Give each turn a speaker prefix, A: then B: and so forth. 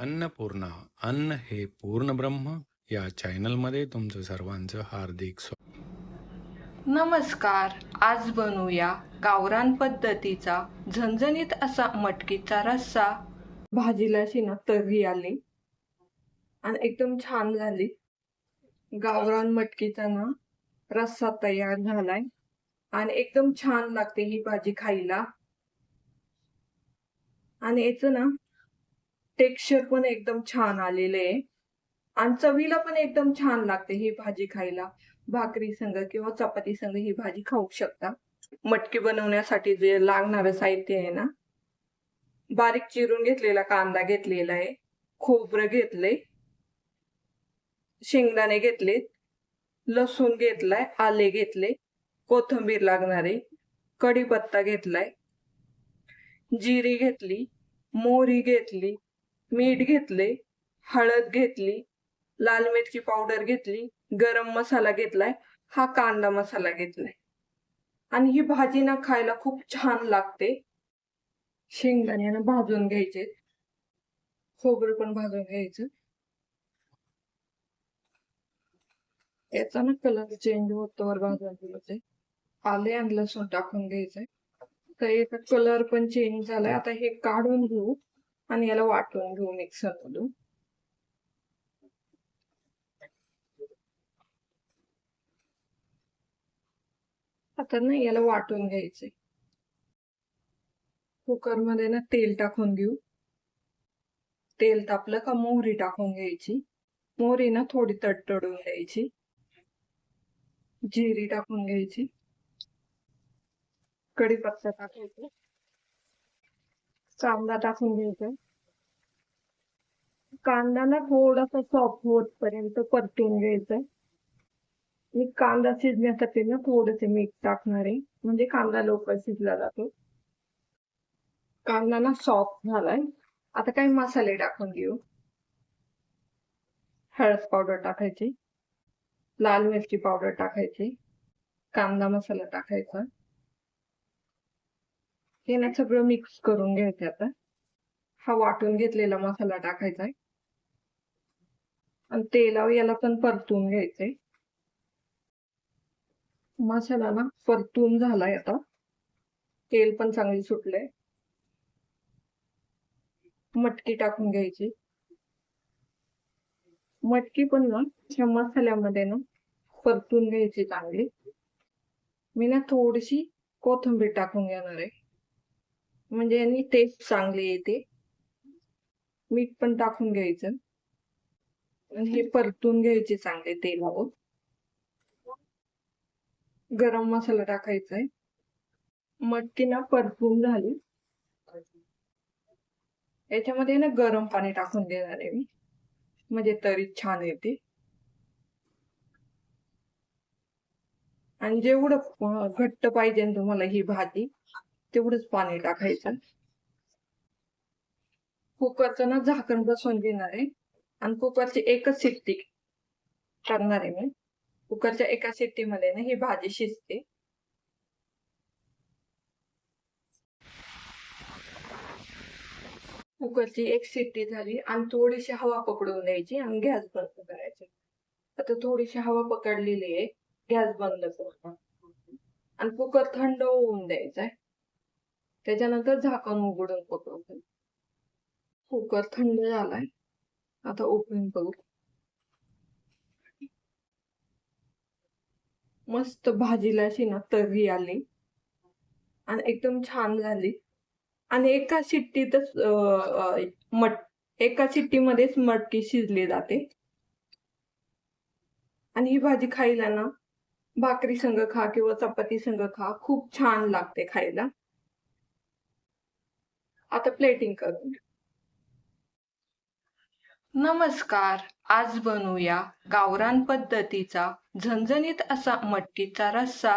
A: अन्नपूर्णा अन्न हे पूर्ण ब्रह्म या चॅनलमध्ये तुमचं सर्वांचं हार्दिक
B: नमस्कार. आज बनवूया गावरान पद्धतीचा झणझणीत असा मटकीचा रस्सा. भाजीला अशी ना तर्री आली आणि एकदम छान झाली. गावरान मटकीचा ना रस्सा तयार झालाय आणि एकदम छान लागते ही भाजी खायला. आणि याचं ना टेक्स्चर पण एकदम छान आलेलं आहे आणि चवीला पण एकदम छान लागते ही भाजी खायला. भाकरी संग किंवा चपाती संग ही भाजी खाऊ शकता. मटकी बनवण्यासाठी जे लागणारं साहित्य आहे ना, बारीक चिरून घेतलेला कांदा घेतलेला आहे, खोबरं घेतले, शेंगदाणे घेतले, लसूण घेतलाय, आले घेतले, कोथिंबीर लागणार आहे, कढीपत्ता घेतलाय, जिरी घेतली, मोहरी घेतली, मीठ घेतले, हळद घेतली, लाल मिरची पावडर घेतली, गरम मसाला घेतलाय, हा कांदा मसाला घेतलाय. आणि ही भाजी ना खायला खूप छान लागते. शेंगदाणे भाजून घ्यायचे, खोबरं पण भाजून घ्यायचं. याचा ना कलर चेंज होतो भाजून घ्यायचे. आले आणि लसूण टाकून घ्यायचंय. तर याचा कलर पण चेंज झालाय. आता हे काढून घेऊ आणि याला वाटून घेऊ मिक्सर मधून. आता ना याला वाटून घ्यायचंय. कुकर मध्ये ना तेल टाकून घेऊ. तेल तापलं का मोहरी टाकून घ्यायची. मोहरी ना थोडी तडतडून द्यायची. जिरी टाकून घ्यायची. कढीपत्ता टाकायचा. कांदा टाकून घ्यायचा. कांदा ना थोडासा सॉफ्ट होतपर्यंत परतून घ्यायचा. मी कांदा शिजण्यासाठी ना थोडेसे मीठ टाकणार आहे, म्हणजे कांदा लवकर शिजला जातो. कांदा ना सॉफ्ट झालाय. आता काही मसाले टाकून घेऊ. हळद पावडर टाकायची, लाल मिरची पावडर टाकायची, कांदा मसाला टाकायचा. हे ना सगळं मिक्स करून घ्यायचं. आता हा वाटून घेतलेला मसाला टाकायचा आहे आणि तेलावर याला पण परतून घ्यायचंय. मसाला ना परतून झालाय. आता तेल पण चांगली सुटलंय. मटकी टाकून घ्यायची. मटकी पण ना त्या मसाल्यामध्ये ना परतून घ्यायची चांगली. मी ना थोडीशी कोथिंबीर टाकून घेणार आहे, म्हणजे यांनी टेस्ट चांगली येते. मीठ पण टाकून घ्यायचं आणि हे परतून घ्यायचे चांगले तेलावर. गरम मसाला टाकायचा आहे. मटकी ना परतून झाली. याच्यामध्ये ना गरम पाणी टाकून देणार आहे मी, म्हणजे तरी छान येते. आणि जेवढं घट्ट पाहिजे तुम्हाला ही भाजी, तेवढंच पाणी टाकायचं. कुकरचं ना झाकण बसवून घेणार आहे आणि कुकरची एकच शिट्टी करणार आहे मी. कुकरच्या एका शिट्टीमध्ये ना ही भाजी शिजते. कुकरची एक शिट्टी झाली आणि थोडीशी हवा पकडून द्यायची आणि गॅस बंद करायचा. आता थोडीशी हवा पकडलेली आहे, गॅस बंद करतो आणि कुकर थंड होऊन द्यायचा. त्याच्यानंतर झाकण उघडून पकवायचं. कुकर थंड झालाय. आता ओपन करू. मस्त भाजीला अशी ना तर्री आली आणि एकदम छान झाली. आणि एका शिट्टीमध्येच मटकी शिजली जाते. आणि ही भाजी खायला ना भाकरी संग खा किंवा चपाती संग खा, खूप छान लागते खायला. आता प्लेटिंग करू. नमस्कार. आज बनवूया गावरान पद्धतीचा झणझणीत असा मटकीचा रस्सा.